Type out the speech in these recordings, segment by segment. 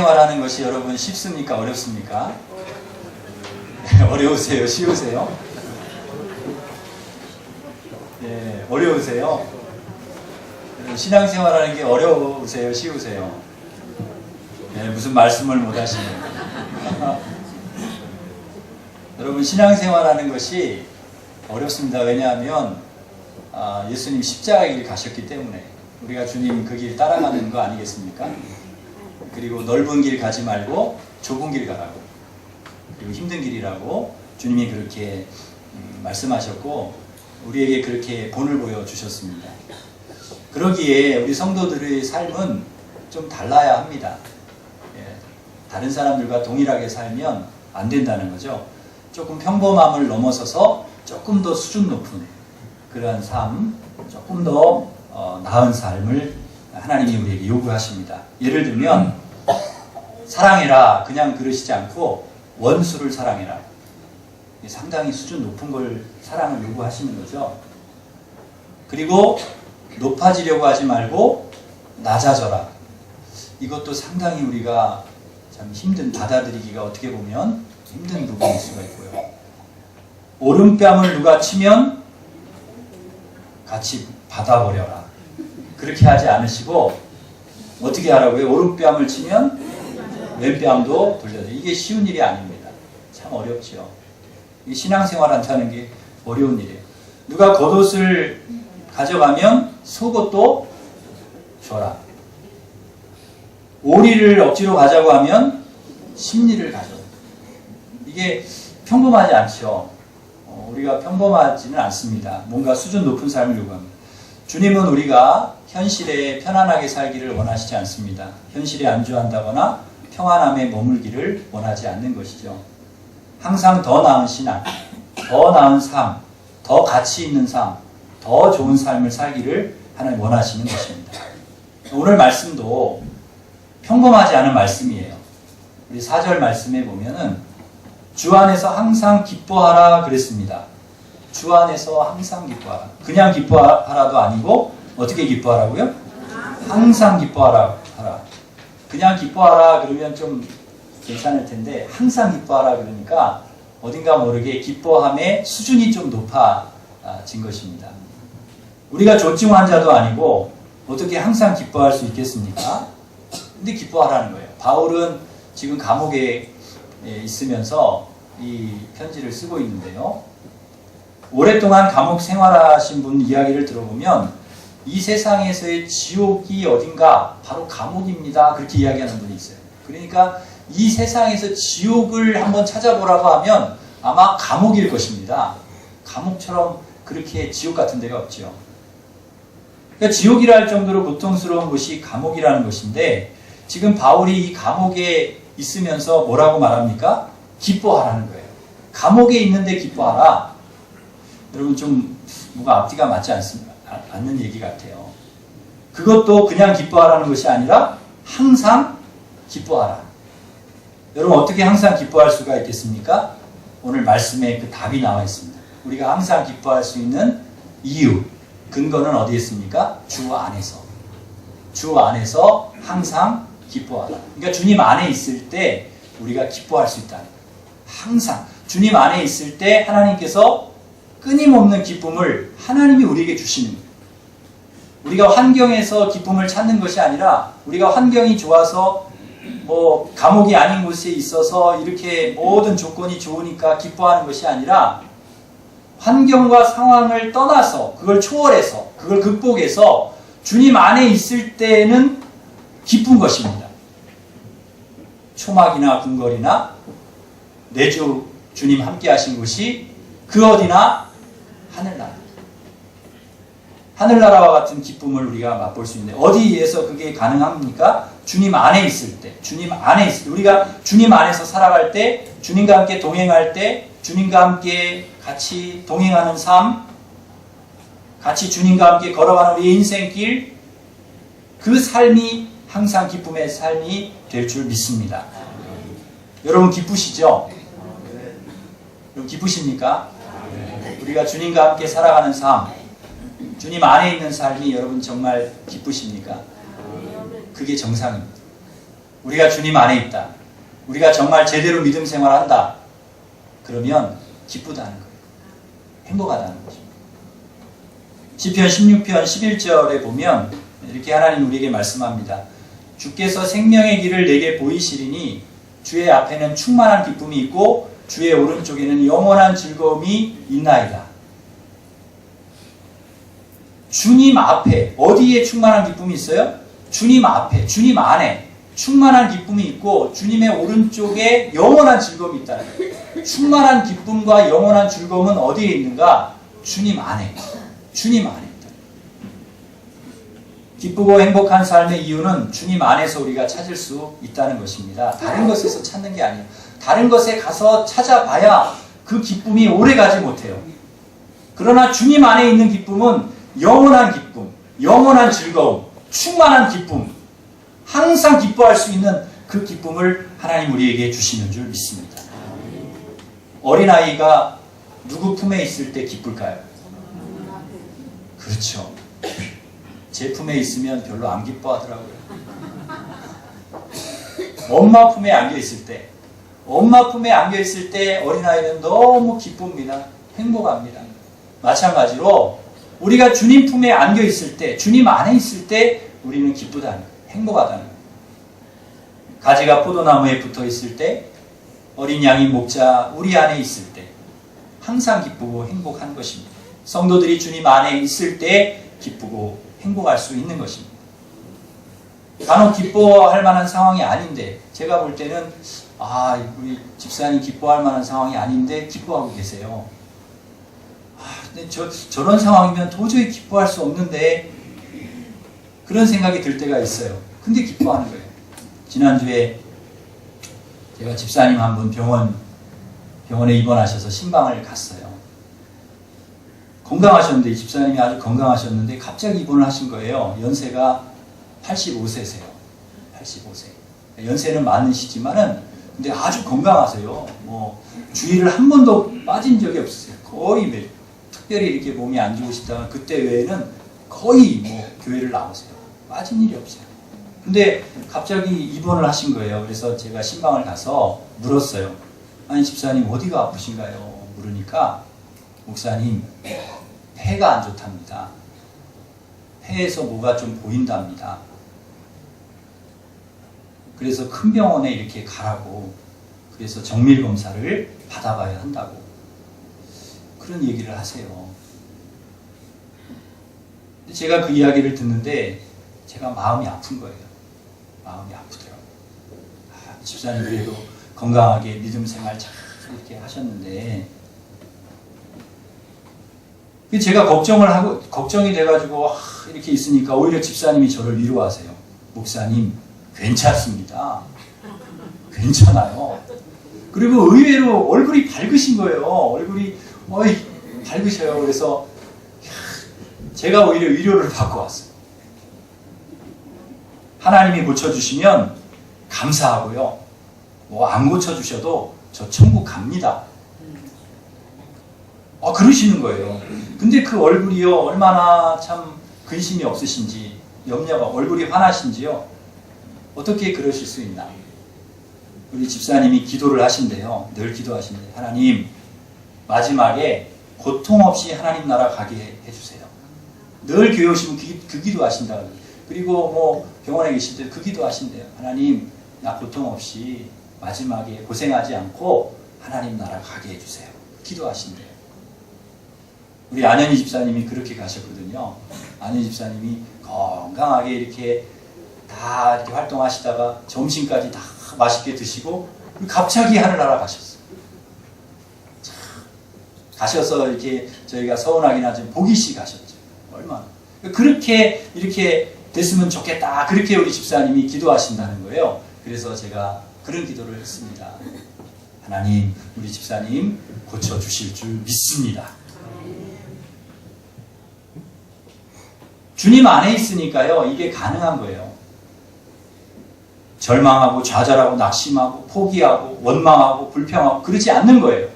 신앙생활하는 것이 여러분 쉽습니까? 어렵습니까? 어려우세요? 쉬우세요? 예, 어려우세요? 신앙생활하는 게 어려우세요? 쉬우세요? 예, 무슨 말씀을 못 하시네요. 여러분, 신앙생활하는 것이 어렵습니다. 왜냐하면 예수님 십자가 길 가셨기 때문에 우리가 주님 그 길 따라가는 거 아니겠습니까? 그리고 넓은 길 가지 말고 좁은 길 가라고, 그리고 힘든 길이라고 주님이 그렇게 말씀하셨고 우리에게 그렇게 본을 보여주셨습니다. 그러기에 우리 성도들의 삶은 좀 달라야 합니다. 예, 다른 사람들과 동일하게 살면 안 된다는 거죠. 조금 평범함을 넘어서서 조금 더 수준 높은 그러한 삶, 조금 더 나은 삶을 하나님이 우리에게 요구하십니다. 예를 들면 사랑해라 그냥 그러시지 않고 원수를 사랑해라. 상당히 수준 높은 걸 사랑을 요구하시는 거죠. 그리고 높아지려고 하지 말고 낮아져라. 이것도 상당히 우리가 참 힘든, 받아들이기가 어떻게 보면 힘든 부분일 수가 있고요. 오른뺨을 누가 치면 같이 받아버려라. 그렇게 하지 않으시고 어떻게 하라고요? 오른뺨을 치면 왼뺨도 돌려줘. 이게 쉬운 일이 아닙니다. 참 어렵죠. 신앙생활 한다는 게 어려운 일이에요. 누가 겉옷을 가져가면 속옷도 줘라. 오리를 억지로 가자고 하면 심리를 가져. 이게 평범하지 않죠. 우리가 평범하지는 않습니다. 뭔가 수준 높은 삶을 요구합니다. 주님은 우리가 현실에 편안하게 살기를 원하시지 않습니다. 현실에 안주한다거나 평안함에 머물기를 원하지 않는 것이죠. 항상 더 나은 신앙, 더 나은 삶, 더 가치 있는 삶, 더 좋은 삶을 살기를 하나님 원하시는 것입니다. 오늘 말씀도 평범하지 않은 말씀이에요. 우리 4절 말씀에 보면은 주 안에서 항상 기뻐하라 그랬습니다. 주 안에서 항상 기뻐하라. 그냥 기뻐하라도 아니고 어떻게 기뻐하라고요? 항상 기뻐하라. 그냥 기뻐하라 그러면 좀 괜찮을 텐데 항상 기뻐하라 그러니까 어딘가 모르게 기뻐함의 수준이 좀 높아진 것입니다. 우리가 조증 환자도 아니고 어떻게 항상 기뻐할 수 있겠습니까? 근데 기뻐하라는 거예요. 바울은 지금 감옥에 있으면서 이 편지를 쓰고 있는데요. 오랫동안 감옥 생활하신 분 이야기를 들어보면 이 세상에서의 지옥이 어딘가 바로 감옥입니다. 그렇게 이야기하는 분이 있어요. 그러니까 이 세상에서 지옥을 한번 찾아보라고 하면 아마 감옥일 것입니다. 감옥처럼 그렇게 지옥 같은 데가 없죠. 그러니까 지옥이라 할 정도로 고통스러운 곳이 감옥이라는 것인데 지금 바울이 이 감옥에 있으면서 뭐라고 말합니까? 기뻐하라는 거예요. 감옥에 있는데 기뻐하라. 여러분 좀 뭐가 앞뒤가 맞지 않는 얘기 같아요. 그것도 그냥 기뻐하라는 것이 아니라 항상 기뻐하라. 여러분 어떻게 항상 기뻐할 수가 있겠습니까? 오늘 말씀에 그 답이 나와 있습니다. 우리가 항상 기뻐할 수 있는 이유, 근거는 어디에 있습니까? 주 안에서. 주 안에서 항상 기뻐하라. 그러니까 주님 안에 있을 때 우리가 기뻐할 수 있다. 항상 주님 안에 있을 때 하나님께서 끊임없는 기쁨을 하나님이 우리에게 주시는 거예요. 우리가 환경에서 기쁨을 찾는 것이 아니라 우리가 환경이 좋아서 뭐 감옥이 아닌 곳에 있어서 이렇게 모든 조건이 좋으니까 기뻐하는 것이 아니라 환경과 상황을 떠나서 그걸 초월해서 그걸 극복해서 주님 안에 있을 때는 기쁜 것입니다. 초막이나 궁궐이나 내주 주님 함께 하신 곳이 그 어디나 하늘나라. 하늘나라와 같은 기쁨을 우리가 맛볼 수 있는데 어디에서 그게 가능합니까? 주님 안에 있을 때. 주님 안에 있을 때. 우리가 주님 안에서 살아갈 때, 주님과 함께 동행할 때, 주님과 함께 같이 동행하는 삶, 같이 주님과 함께 걸어가는 우리 인생길, 그 삶이 항상 기쁨의 삶이 될 줄 믿습니다. 여러분 기쁘시죠? 여러분 기쁘십니까? 우리가 주님과 함께 살아가는 삶, 주님 안에 있는 삶이 여러분 정말 기쁘십니까? 그게 정상입니다. 우리가 주님 안에 있다. 우리가 정말 제대로 믿음 생활한다. 그러면 기쁘다는 거예요. 행복하다는 거죠. 시편 16편 11절에 보면 이렇게 하나님 우리에게 말씀합니다. 주께서 생명의 길을 내게 보이시리니 주의 앞에는 충만한 기쁨이 있고 주의 오른쪽에는 영원한 즐거움이 있나이다. 주님 앞에 어디에 충만한 기쁨이 있어요? 주님 앞에, 주님 안에 충만한 기쁨이 있고 주님의 오른쪽에 영원한 즐거움이 있다는 거예요. 충만한 기쁨과 영원한 즐거움은 어디에 있는가? 주님 안에. 주님 안에 있다. 기쁘고 행복한 삶의 이유는 주님 안에서 우리가 찾을 수 있다는 것입니다. 다른 것에서 찾는 게 아니에요. 다른 것에 가서 찾아봐야 그 기쁨이 오래가지 못해요. 그러나 주님 안에 있는 기쁨은 영원한 기쁨, 영원한 즐거움, 충만한 기쁨, 항상 기뻐할 수 있는 그 기쁨을 하나님 우리에게 주시는 줄 믿습니다. 어린아이가 누구 품에 있을 때 기쁠까요? 그렇죠. 제 품에 있으면 별로 안 기뻐하더라고요. 엄마 품에 안겨있을 때, 엄마 품에 안겨있을 때 어린아이는 너무 기쁩니다. 행복합니다. 마찬가지로 우리가 주님 품에 안겨있을 때, 주님 안에 있을 때 우리는 기쁘다는 거예요. 행복하다는 거예요. 가지가 포도나무에 붙어있을 때, 어린 양이 목자 우리 안에 있을 때 항상 기쁘고 행복한 것입니다. 성도들이 주님 안에 있을 때 기쁘고 행복할 수 있는 것입니다. 간혹 기뻐할 만한 상황이 아닌데 제가 볼 때는 우리 집사님 기뻐할 만한 상황이 아닌데 기뻐하고 계세요. 근데 저런 상황이면 도저히 기뻐할 수 없는데 그런 생각이 들 때가 있어요. 근데 기뻐하는 거예요. 지난주에 제가 집사님 한 분 병원에 입원하셔서 신방을 갔어요. 건강하셨는데, 집사님이 아주 건강하셨는데 갑자기 입원을 하신 거예요. 연세가 85세세요. 85세. 연세는 많으시지만은 근데 아주 건강하세요. 주의를 한 번도 빠진 적이 없으세요. 거의 특별히 이렇게 몸이 안 좋으시다가 그때 외에는 거의 교회를 나오세요. 빠진 일이 없어요. 근데 갑자기 입원을 하신 거예요. 그래서 제가 신방을 가서 물었어요. 아니 집사님 어디가 아프신가요? 물으니까 목사님 폐가 안 좋답니다. 폐에서 뭐가 좀 보인답니다. 그래서 큰 병원에 이렇게 가라고, 그래서 정밀 검사를 받아봐야 한다고 그런 얘기를 하세요. 근데 제가 그 이야기를 듣는데 제가 마음이 아픈 거예요. 마음이 아프더라고요. 집사님 그래도 건강하게 믿음 생활 잘 이렇게 하셨는데, 제가 걱정이 돼가지고 이렇게 있으니까 오히려 집사님이 저를 위로하세요. 목사님 괜찮습니다. 괜찮아요. 그리고 의외로 얼굴이 밝으신 거예요. 얼굴이 밝으셔요. 그래서 제가 오히려 위로를 받고 왔어요. 하나님이 고쳐주시면 감사하고요. 안 고쳐주셔도 저 천국 갑니다. 그러시는 거예요. 근데 그 얼굴이요, 얼마나 참 근심이 없으신지, 염려가, 얼굴이 환하신지요. 어떻게 그러실 수 있나? 우리 집사님이 기도를 하신대요. 늘 기도하신대요. 하나님, 마지막에 고통 없이 하나님 나라 가게 해주세요. 늘 교회 오시면 그 기도 하신다. 그리고 병원에 계실 때 그 기도 하신대요. 하나님, 나 고통 없이 마지막에 고생하지 않고 하나님 나라 가게 해주세요. 기도하신대요. 우리 안현희 집사님이 그렇게 가셨거든요. 안현희 집사님이 건강하게 이렇게 다 이렇게 활동하시다가 점심까지 다 맛있게 드시고 갑자기 하늘나라 가셨어요. 가셔서 이렇게 저희가 서운하긴 하지만 보기시 가셨죠. 얼마나. 그렇게 이렇게 됐으면 좋겠다. 그렇게 우리 집사님이 기도하신다는 거예요. 그래서 제가 그런 기도를 했습니다. 하나님, 우리 집사님 고쳐주실 줄 믿습니다. 주님 안에 있으니까요, 이게 가능한 거예요. 절망하고 좌절하고 낙심하고 포기하고 원망하고 불평하고 그러지 않는 거예요.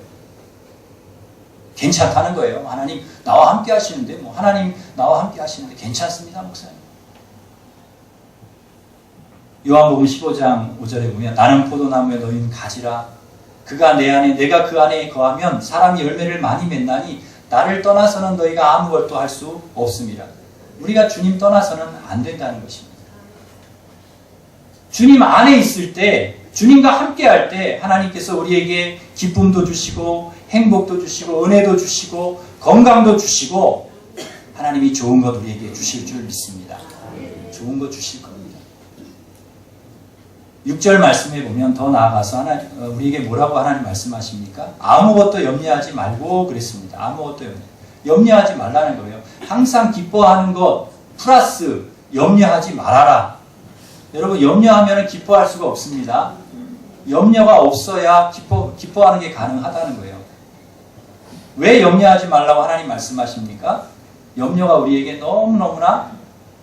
괜찮다는 거예요. 하나님 나와 함께 하시는데, 하나님 나와 함께 하시는데 괜찮습니다, 목사님. 요한복음 15장 5절에 보면 나는 포도나무에 너희는 가지라. 그가 내 안에 내가 그 안에 거하면 사람이 열매를 많이 맺나니 나를 떠나서는 너희가 아무것도 할 수 없습니다. 우리가 주님 떠나서는 안 된다는 것입니다. 주님 안에 있을 때, 주님과 함께 할 때 하나님께서 우리에게 기쁨도 주시고 행복도 주시고 은혜도 주시고 건강도 주시고 하나님이 좋은 것 우리에게 주실 줄 믿습니다. 좋은 것 주실 겁니다. 6절 말씀에 보면 더 나아가서 우리에게 뭐라고 하나님 말씀하십니까? 아무것도 염려하지 말고 그랬습니다. 아무것도 염려하지 말라는 거예요. 항상 기뻐하는 것 플러스 염려하지 말아라. 여러분 염려하면 기뻐할 수가 없습니다. 염려가 없어야 기뻐하는 게 가능하다는 거예요. 왜 염려하지 말라고 하나님 말씀하십니까? 염려가 우리에게 너무너무나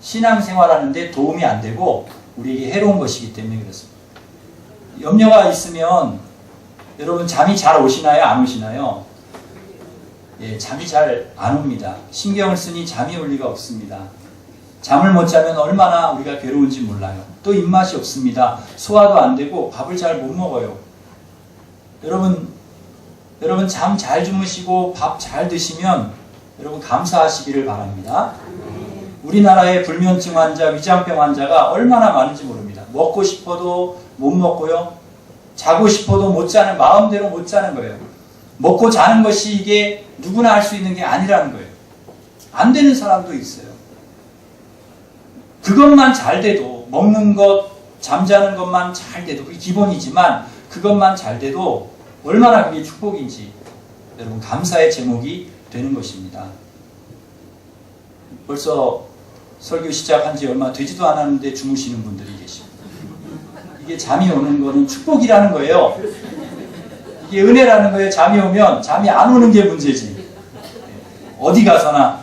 신앙생활하는데 도움이 안 되고 우리에게 해로운 것이기 때문에 그렇습니다. 염려가 있으면 여러분 잠이 잘 오시나요? 안 오시나요? 예, 잠이 잘 안 옵니다. 신경을 쓰니 잠이 올 리가 없습니다. 잠을 못 자면 얼마나 우리가 괴로운지 몰라요. 또 입맛이 없습니다. 소화도 안 되고 밥을 잘 못 먹어요. 여러분 잠 잘 주무시고 밥 잘 드시면 여러분 감사하시기를 바랍니다. 우리나라의 불면증 환자, 위장병 환자가 얼마나 많은지 모릅니다. 먹고 싶어도 못 먹고요. 자고 싶어도 못 자는, 마음대로 못 자는 거예요. 먹고 자는 것이 이게 누구나 할 수 있는 게 아니라는 거예요. 안 되는 사람도 있어요. 그것만 잘 돼도, 먹는 것, 잠자는 것만 잘 돼도, 그게 기본이지만 그것만 잘 돼도 얼마나 그게 축복인지 여러분 감사의 제목이 되는 것입니다. 벌써 설교 시작한 지 얼마 되지도 않았는데 주무시는 분들이 계십니다. 이게 잠이 오는 거는 축복이라는 거예요. 이게 은혜라는 거예요. 잠이 오면 잠이 안 오는 게 문제지. 어디 가서나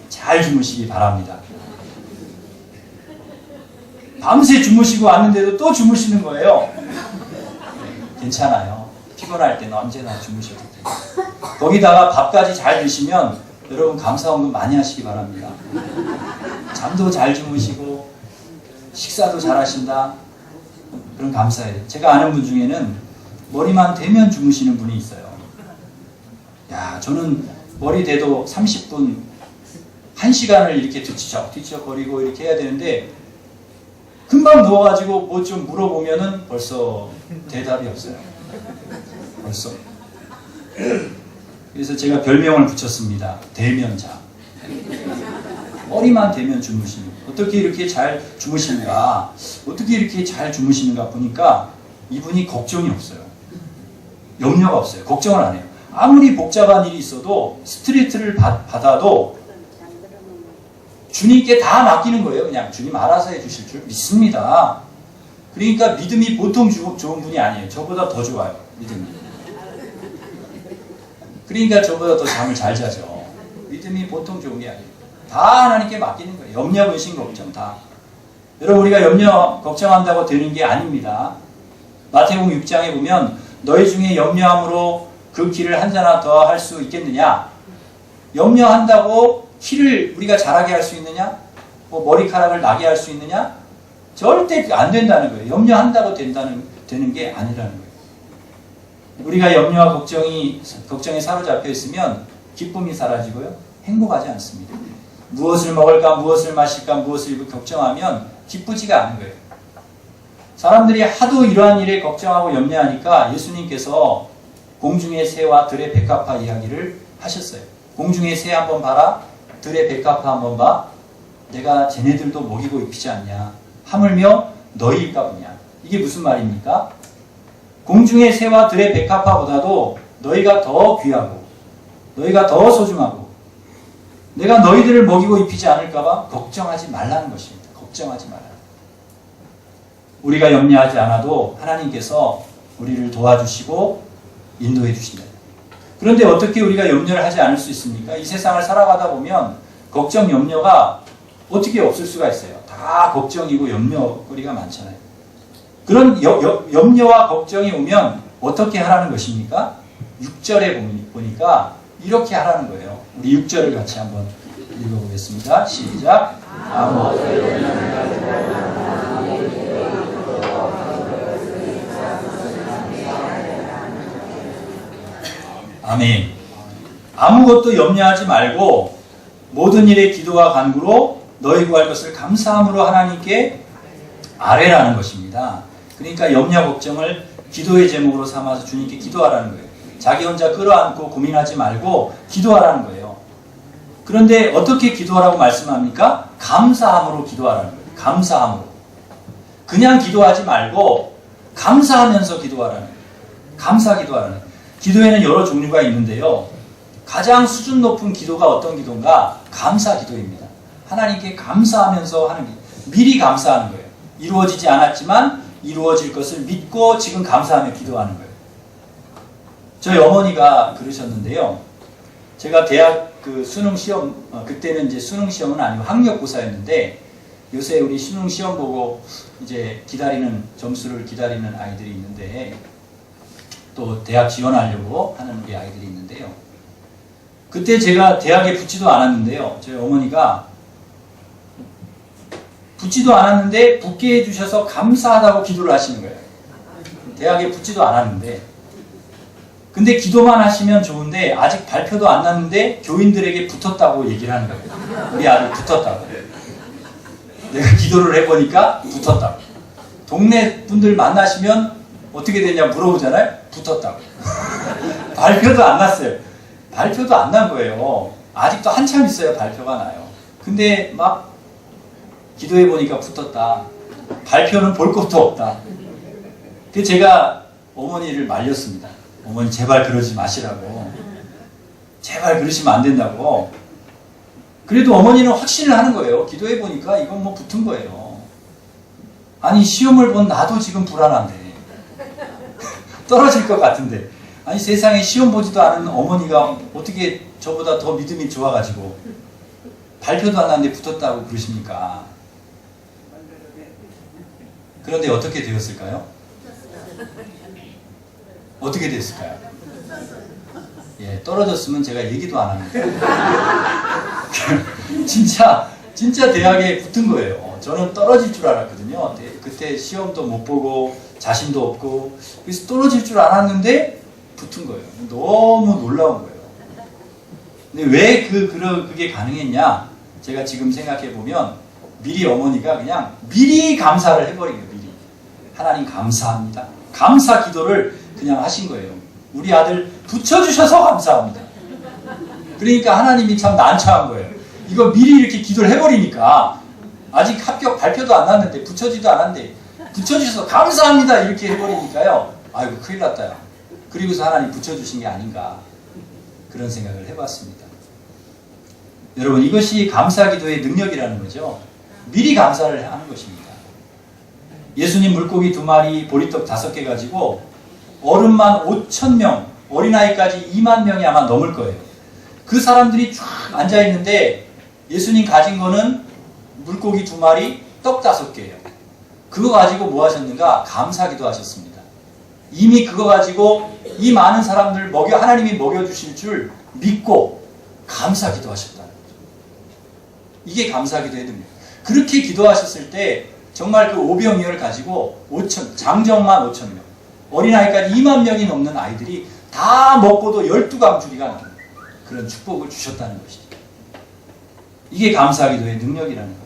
잘 주무시기 바랍니다. 밤새 주무시고 왔는데도 또 주무시는 거예요. 괜찮아요. 피곤할 때는 언제나 주무셔도 돼요. 거기다가 밥까지 잘 드시면 여러분 감사원금 많이 하시기 바랍니다. 잠도 잘 주무시고 식사도 잘 하신다. 그럼 감사해요. 제가 아는 분 중에는 머리만 대면 주무시는 분이 있어요. 야, 저는 머리 대도 30분, 1시간을 이렇게 뒤척거리고 이렇게 해야 되는데 금방 누워가지고 뭐 좀 물어보면은 벌써 대답이 없어요. 벌써. 그래서 제가 별명을 붙였습니다. 대면자. 머리만 대면 주무시는. 어떻게 이렇게 잘 주무시는가? 어떻게 이렇게 잘 주무시는가 보니까 이분이 걱정이 없어요. 염려가 없어요. 걱정을 안 해요. 아무리 복잡한 일이 있어도 스트레스를 받아도 주님께 다 맡기는 거예요. 그냥 주님 알아서 해주실 줄 믿습니다. 그러니까 믿음이 보통 좋은 분이 아니에요. 저보다 더 좋아요. 믿음이. 그러니까 저보다 더 잠을 잘 자죠. 믿음이 보통 좋은 게 아니에요. 다 하나님께 맡기는 거예요. 염려, 근심, 걱정 다. 여러분 우리가 염려, 걱정한다고 되는 게 아닙니다. 마태복음 6장에 보면 너희 중에 염려함으로 그 키를 한 자나 더 할 수 있겠느냐? 염려한다고 키를 우리가 자라게 할 수 있느냐? 뭐 머리카락을 나게 할 수 있느냐? 절대 안 된다는 거예요. 염려한다고 되는 게 아니라는 거예요. 우리가 염려와 걱정에 사로잡혀 있으면 기쁨이 사라지고요. 행복하지 않습니다. 무엇을 먹을까, 무엇을 마실까, 무엇을 입을까 걱정하면 기쁘지가 않은 거예요. 사람들이 하도 이러한 일에 걱정하고 염려하니까 예수님께서 공중의 새와 들의 백합화 이야기를 하셨어요. 공중의 새 한번 봐라. 들의 백합화 한번 봐. 내가 쟤네들도 먹이고 입히지 않냐. 하물며 너희일까 보냐. 이게 무슨 말입니까? 공중의 새와 들의 백합화보다도 너희가 더 귀하고 너희가 더 소중하고 내가 너희들을 먹이고 입히지 않을까봐 걱정하지 말라는 것입니다. 걱정하지 말라. 우리가 염려하지 않아도 하나님께서 우리를 도와주시고 인도해 주신다. 그런데 어떻게 우리가 염려를 하지 않을 수 있습니까? 이 세상을 살아가다 보면 걱정, 염려가 어떻게 없을 수가 있어요. 다 걱정이고 염려거리가 많잖아요. 그런 염려와 걱정이 오면 어떻게 하라는 것입니까? 6절에 보니까 이렇게 하라는 거예요. 우리 6절을 같이 한번 읽어보겠습니다. 시작. 아멘. 아무것도 염려하지 말고 모든 일에 기도와 간구로 너희 구할 것을 감사함으로 하나님께 아뢰라는 것입니다. 그러니까 염려 걱정을 기도의 제목으로 삼아서 주님께 기도하라는 거예요. 자기 혼자 끌어안고 고민하지 말고 기도하라는 거예요. 그런데 어떻게 기도하라고 말씀합니까? 감사함으로 기도하라는 거예요. 감사함으로. 그냥 기도하지 말고 감사하면서 기도하라는 거예요. 감사 기도하라는 거예요. 기도에는 여러 종류가 있는데요. 가장 수준 높은 기도가 어떤 기도인가? 감사 기도입니다. 하나님께 감사하면서 하는 기도. 미리 감사하는 거예요. 이루어지지 않았지만 이루어질 것을 믿고 지금 감사하며 기도하는 거예요. 저희 어머니가 그러셨는데요. 제가 대학 수능 시험, 그때는 이제 수능 시험은 아니고 학력고사였는데 요새 우리 수능 시험 보고 이제 점수를 기다리는 아이들이 있는데 또 대학 지원하려고 하는 우리 아이들이 있는데요. 그때 제가 대학에 붙지도 않았는데요. 저희 어머니가 붙지도 않았는데 붙게 해주셔서 감사하다고 기도를 하시는 거예요. 대학에 붙지도 않았는데. 근데 기도만 하시면 좋은데 아직 발표도 안 났는데 교인들에게 붙었다고 얘기를 하는 거예요. 우리 아들 붙었다고. 내가 기도를 해보니까 붙었다고. 동네 분들 만나시면 어떻게 되냐 물어보잖아요. 붙었다고. 발표도 안 났어요. 발표도 안 난 거예요. 아직도 한참 있어야 발표가 나요. 근데 막 기도해보니까 붙었다. 발표는 볼 것도 없다. 그래서 제가 어머니를 말렸습니다. 어머니 제발 그러지 마시라고. 제발 그러시면 안 된다고. 그래도 어머니는 확신을 하는 거예요. 기도해보니까 이건 뭐 붙은 거예요. 아니 시험을 본 나도 지금 불안한데. 떨어질 것 같은데. 아니 세상에 시험 보지도 않은 어머니가 어떻게 저보다 더 믿음이 좋아가지고 발표도 안 났는데 붙었다고 그러십니까? 그런데 어떻게 되었을까요? 어떻게 됐을까요? 예, 떨어졌으면 제가 얘기도 안 합니다. 진짜 대학에 붙은 거예요. 저는 떨어질 줄 알았거든요. 그때 시험도 못 보고 자신도 없고 그래서 떨어질 줄 알았는데 붙은 거예요. 너무 놀라운 거예요. 근데 왜 그게 가능했냐? 제가 지금 생각해 보면 미리 어머니가 그냥 미리 감사를 해버린 거예요. 미리. 하나님 감사합니다. 감사 기도를 그냥 하신 거예요. 우리 아들 붙여주셔서 감사합니다. 그러니까 하나님이 참 난처한 거예요. 이거 미리 이렇게 기도를 해버리니까 아직 합격 발표도 안 났는데 붙여지도 않았는데 붙여주셔서 감사합니다 이렇게 해버리니까요. 아이고 큰일 났다. 그리고서 하나님 붙여주신 게 아닌가 그런 생각을 해봤습니다. 여러분 이것이 감사기도의 능력이라는 거죠. 미리 감사를 하는 것입니다. 예수님 물고기 2마리 보리떡 5개 가지고 어른만 5,000명 어린아이까지 2만 명이 아마 넘을 거예요. 그 사람들이 쫙 앉아있는데 예수님 가진 거는 물고기 2마리 떡 5개예요. 그거 가지고 뭐 하셨는가? 감사기도 하셨습니다. 이미 그거 가지고 이 많은 사람들 하나님이 먹여주실 줄 믿고 감사기도 하셨다는 거죠. 이게 감사기도의 능력. 그렇게 기도하셨을 때 정말 그 오병이어를 가지고 장정만 5,000명 어린아이까지 2만 명이 넘는 아이들이 다 먹고도 12강주리가 나는 그런 축복을 주셨다는 것이죠. 이게 감사기도의 능력이라는 거예요.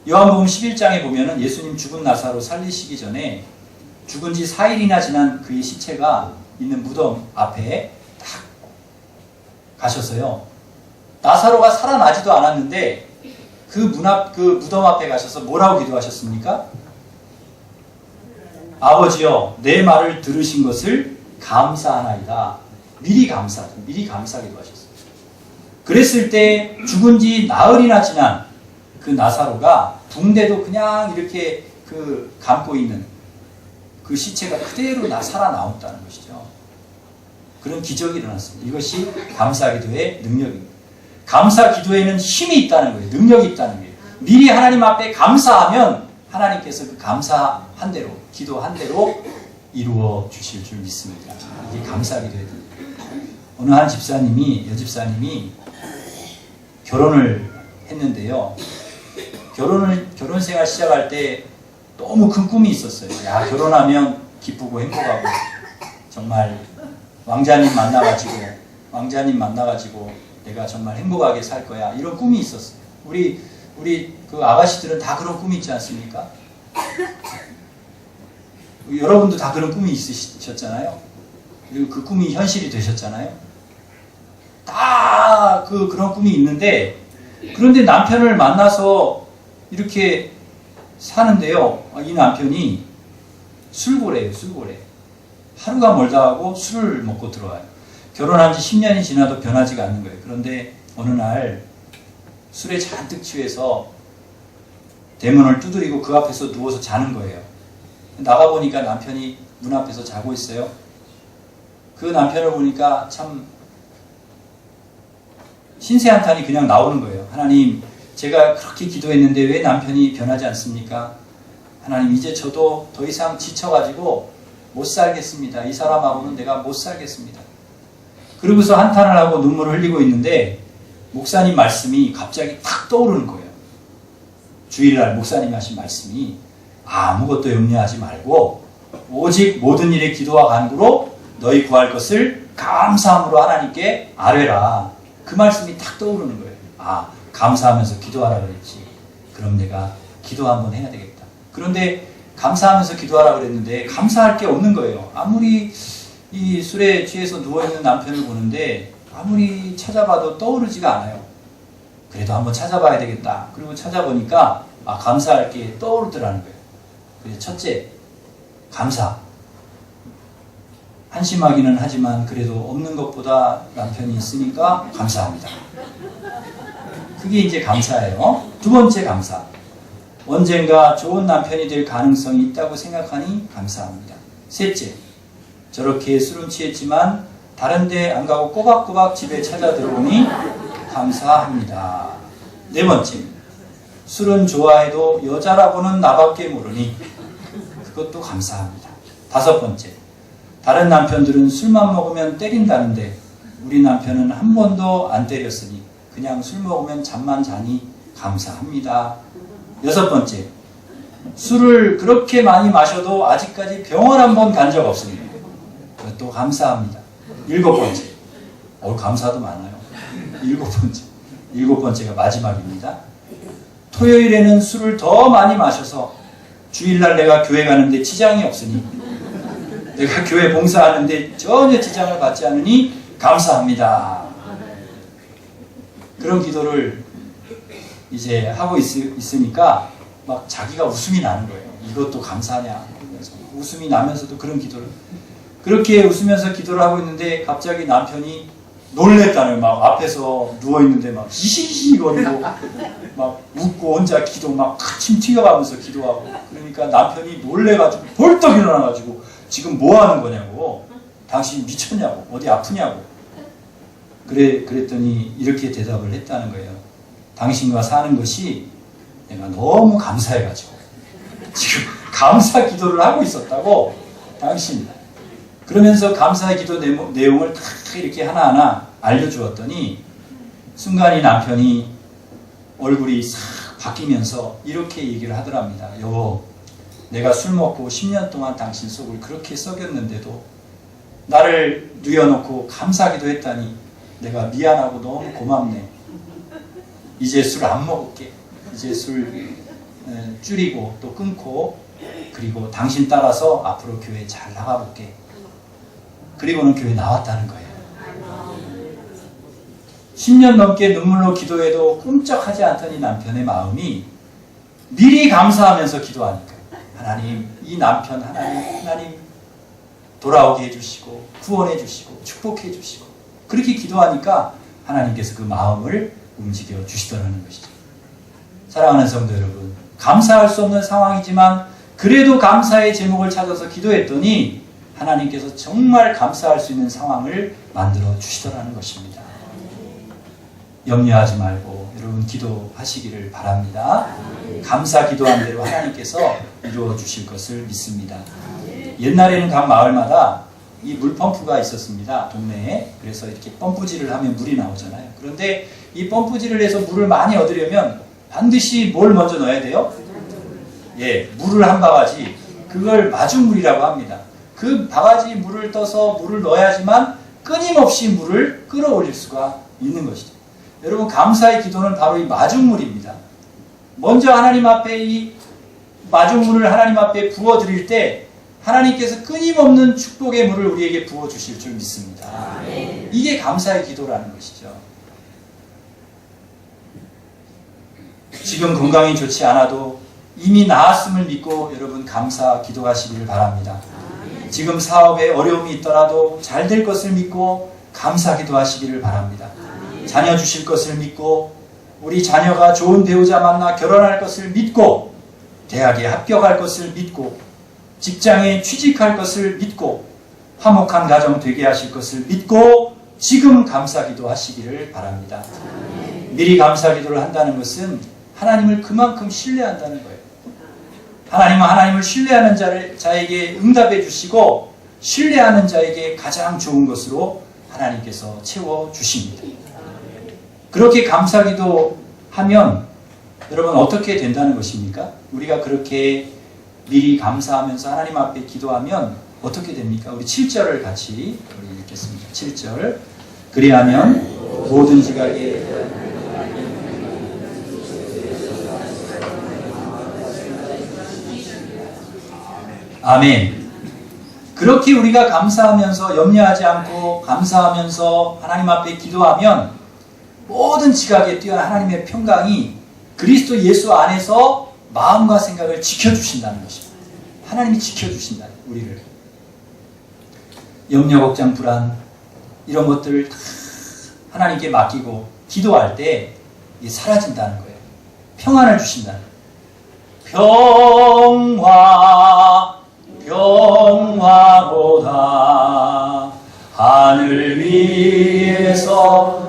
요한복음 11장에 보면은 예수님 죽은 나사로 살리시기 전에 죽은 지 4일이나 지난 그의 시체가 있는 무덤 앞에 딱 가셔서요. 나사로가 살아나지도 않았는데 그 무덤 앞에 가셔서 뭐라고 기도하셨습니까? 아버지여 내 말을 들으신 것을 감사하나이다. 미리 감사기도 하셨어요. 그랬을 때 죽은 지 나흘이나 지난 그 나사로가 붕대도 그냥 이렇게 감고 있는 그 시체가 그대로 살아나왔다는 것이죠. 그런 기적이 일어났습니다. 이것이 감사기도의 능력입니다. 감사기도에는 힘이 있다는 거예요. 능력이 있다는 거예요. 미리 하나님 앞에 감사하면 하나님께서 그 감사한 대로 기도한 대로 이루어 주실 줄 믿습니다. 이게 감사기도의 능력. 어느 한 여집사님이 결혼을 했는데요. 결혼 생활 시작할 때 너무 큰 꿈이 있었어요. 야, 결혼하면 기쁘고 행복하고 정말 왕자님 만나가지고 내가 정말 행복하게 살 거야. 이런 꿈이 있었어요. 우리 그 아가씨들은 다 그런 꿈이 있지 않습니까? 여러분도 다 그런 꿈이 있으셨잖아요. 그리고 그 꿈이 현실이 되셨잖아요. 다 그런 꿈이 있는데, 그런데 남편을 만나서 이렇게 사는데요. 이 남편이 술고래예요, 술고래. 하루가 멀다 하고 술을 먹고 들어와요. 결혼한 지 10년이 지나도 변하지가 않는 거예요. 그런데 어느 날 술에 잔뜩 취해서 대문을 두드리고 그 앞에서 누워서 자는 거예요. 나가보니까 남편이 문 앞에서 자고 있어요. 그 남편을 보니까 참 신세한탄이 그냥 나오는 거예요. 하나님, 제가 그렇게 기도했는데 왜 남편이 변하지 않습니까? 하나님, 이제 저도 더 이상 지쳐가지고 못 살겠습니다. 이 사람하고는 내가 못 살겠습니다. 그러고서 한탄을 하고 눈물을 흘리고 있는데 목사님 말씀이 갑자기 탁 떠오르는 거예요. 주일날 목사님이 하신 말씀이 아무것도 염려하지 말고 오직 모든 일에 기도와 간구로 너희 구할 것을 감사함으로 하나님께 아뢰라. 그 말씀이 탁 떠오르는 거예요. 아, 감사하면서 기도하라 그랬지. 그럼 내가 기도 한번 해야 되겠다. 그런데 감사하면서 기도하라 그랬는데 감사할 게 없는 거예요. 아무리 이 술에 취해서 누워있는 남편을 보는데 아무리 찾아봐도 떠오르지가 않아요. 그래도 한번 찾아봐야 되겠다. 그리고 찾아보니까 감사할 게 떠오르더라는 거예요. 그래서 첫째, 감사. 한심하기는 하지만 그래도 없는 것보다 남편이 있으니까 감사합니다. 그게 이제 감사예요. 두 번째 감사. 언젠가 좋은 남편이 될 가능성이 있다고 생각하니 감사합니다. 셋째, 저렇게 술은 취했지만 다른 데 안 가고 꼬박꼬박 집에 찾아 들어오니 감사합니다. 네 번째, 술은 좋아해도 여자라고는 나밖에 모르니 그것도 감사합니다. 다섯 번째, 다른 남편들은 술만 먹으면 때린다는데 우리 남편은 한 번도 안 때렸으니 그냥 술 먹으면 잠만 자니 감사합니다. 여섯 번째, 술을 그렇게 많이 마셔도 아직까지 병원 한 번 간 적 없습니다. 그것도 감사합니다. 일곱 번째, 감사도 많아요. 일곱 번째가 마지막입니다. 토요일에는 술을 더 많이 마셔서 주일날 내가 교회 가는데 지장이 없으니 내가 교회 봉사하는데 전혀 지장을 받지 않으니 감사합니다. 그런 기도를 이제 하고 있으니까 막 자기가 웃음이 나는 거예요. 이것도 감사냐. 웃음이 나면서도 그런 기도를. 그렇게 웃으면서 기도를 하고 있는데 갑자기 남편이 놀랬다는, 막 앞에서 누워있는데 막 히히히거리고 막 웃고 혼자 기도 막 침 튀겨가면서 기도하고. 그러니까 남편이 놀래가지고 벌떡 일어나가지고 지금 뭐 하는 거냐고. 당신 미쳤냐고. 어디 아프냐고. 그랬더니 이렇게 대답을 했다는 거예요. 당신과 사는 것이 내가 너무 감사해가지고 지금 감사 기도를 하고 있었다고. 당신. 그러면서 감사의 기도 내용을 다 이렇게 하나하나 알려주었더니 순간이 남편이 얼굴이 싹 바뀌면서 이렇게 얘기를 하더랍니다. 여보, 내가 술 먹고 10년 동안 당신 속을 그렇게 썩였는데도 나를 누여놓고 감사기도 했다니 내가 미안하고 너무 고맙네. 이제 술 안 먹을게. 이제 술 줄이고 또 끊고, 그리고 당신 따라서 앞으로 교회 잘 나가볼게. 그리고는 교회 나왔다는 거예요. 10년 넘게 눈물로 기도해도 꿈쩍하지 않던 이 남편의 마음이 미리 감사하면서 기도하니까 하나님, 이 남편 하나님 돌아오게 해주시고 구원해 주시고 축복해 주시고, 그렇게 기도하니까 하나님께서 그 마음을 움직여 주시더라는 것이죠. 사랑하는 성도 여러분, 감사할 수 없는 상황이지만 그래도 감사의 제목을 찾아서 기도했더니 하나님께서 정말 감사할 수 있는 상황을 만들어 주시더라는 것입니다. 염려하지 말고 여러분 기도하시기를 바랍니다. 감사 기도한 대로 하나님께서 이루어 주실 것을 믿습니다. 옛날에는 각 마을마다 이 물펌프가 있었습니다. 동네에. 그래서 이렇게 펌프질을 하면 물이 나오잖아요. 그런데 이 펌프질을 해서 물을 많이 얻으려면 반드시 뭘 먼저 넣어야 돼요? 물을 한 바가지, 그걸 마중물이라고 합니다. 그 바가지 물을 떠서 물을 넣어야지만 끊임없이 물을 끌어올릴 수가 있는 것이죠. 여러분, 감사의 기도는 바로 이 마중물입니다. 먼저 하나님 앞에 이 마중물을 하나님 앞에 부어드릴 때 하나님께서 끊임없는 축복의 물을 우리에게 부어주실 줄 믿습니다. 이게 감사의 기도라는 것이죠. 지금 건강이 좋지 않아도 이미 나았음을 믿고 여러분 감사 기도하시기를 바랍니다. 지금 사업에 어려움이 있더라도 잘 될 것을 믿고 감사 기도하시기를 바랍니다. 자녀 주실 것을 믿고 우리 자녀가 좋은 배우자 만나 결혼할 것을 믿고 대학에 합격할 것을 믿고 직장에 취직할 것을 믿고 화목한 가정 되게 하실 것을 믿고 지금 감사 기도하시기를 바랍니다. 미리 감사 기도를 한다는 것은 하나님을 그만큼 신뢰한다는 거예요. 하나님은 하나님을 신뢰하는 자에게 응답해 주시고 신뢰하는 자에게 가장 좋은 것으로 하나님께서 채워주십니다. 그렇게 감사 기도하면 여러분 어떻게 된다는 것입니까? 우리가 그렇게 미리 감사하면서 하나님 앞에 기도하면 어떻게 됩니까? 우리 7절을 같이 우리 읽겠습니다. 7절. 그리하면 모든 지각에 아멘. 그렇게 우리가 감사하면서 염려하지 않고 감사하면서 하나님 앞에 기도하면 모든 지각에 뛰어난 하나님의 평강이 그리스도 예수 안에서 마음과 생각을 지켜주신다는 것입니다. 하나님이 지켜주신다, 우리를. 염려, 걱정, 불안 이런 것들을 다 하나님께 맡기고 기도할 때 이게 사라진다는 거예요. 평안을 주신다는 거예요. 평화보다 하늘 위에서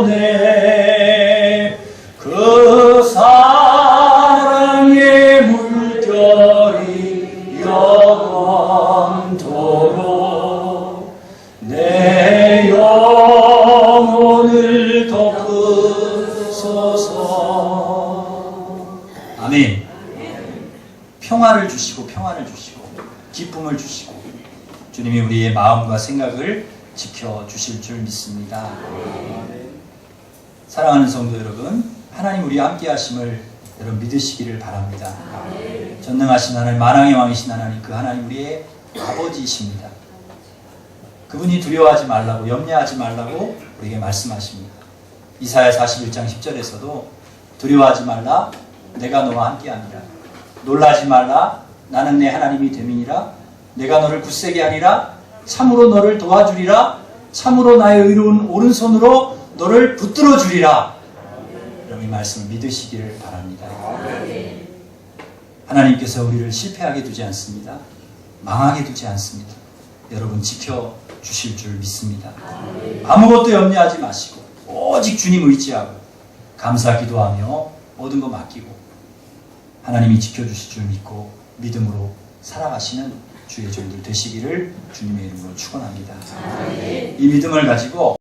내려오네. 그 사랑의 물결이 영원토록 내 영혼을 덮으소서. 아멘. 평화를 주시고 평안을 주시고 기쁨을 주시고 주님이 우리의 마음과 생각을 지켜주실 줄 믿습니다. 사랑하는 성도 여러분, 하나님 우리와 함께 하심을 여러분 믿으시기를 바랍니다. 전능하신 하나님, 만왕의 왕이신 하나님, 그 하나님 우리의 아버지이십니다. 그분이 두려워하지 말라고, 염려하지 말라고 우리에게 말씀하십니다. 이사야 41장 10절에서도 두려워하지 말라, 내가 너와 함께하니라. 놀라지 말라, 나는 내 하나님이 됨이니라. 내가 너를 굳세게 하리라. 참으로 너를 도와주리라. 참으로 나의 의로운 오른손으로 너를 붙들어 주리라. 여러분 이 말씀을 믿으시기를 바랍니다. 하나님께서 우리를 실패하게 두지 않습니다. 망하게 두지 않습니다. 여러분 지켜주실 줄 믿습니다. 아무것도 염려하지 마시고 오직 주님 의지하고 감사 기도하며 모든 거 맡기고 하나님이 지켜주실 줄 믿고 믿음으로 살아가시는 주의 종들 되시기를 주님의 이름으로 축원합니다. 이 믿음을 가지고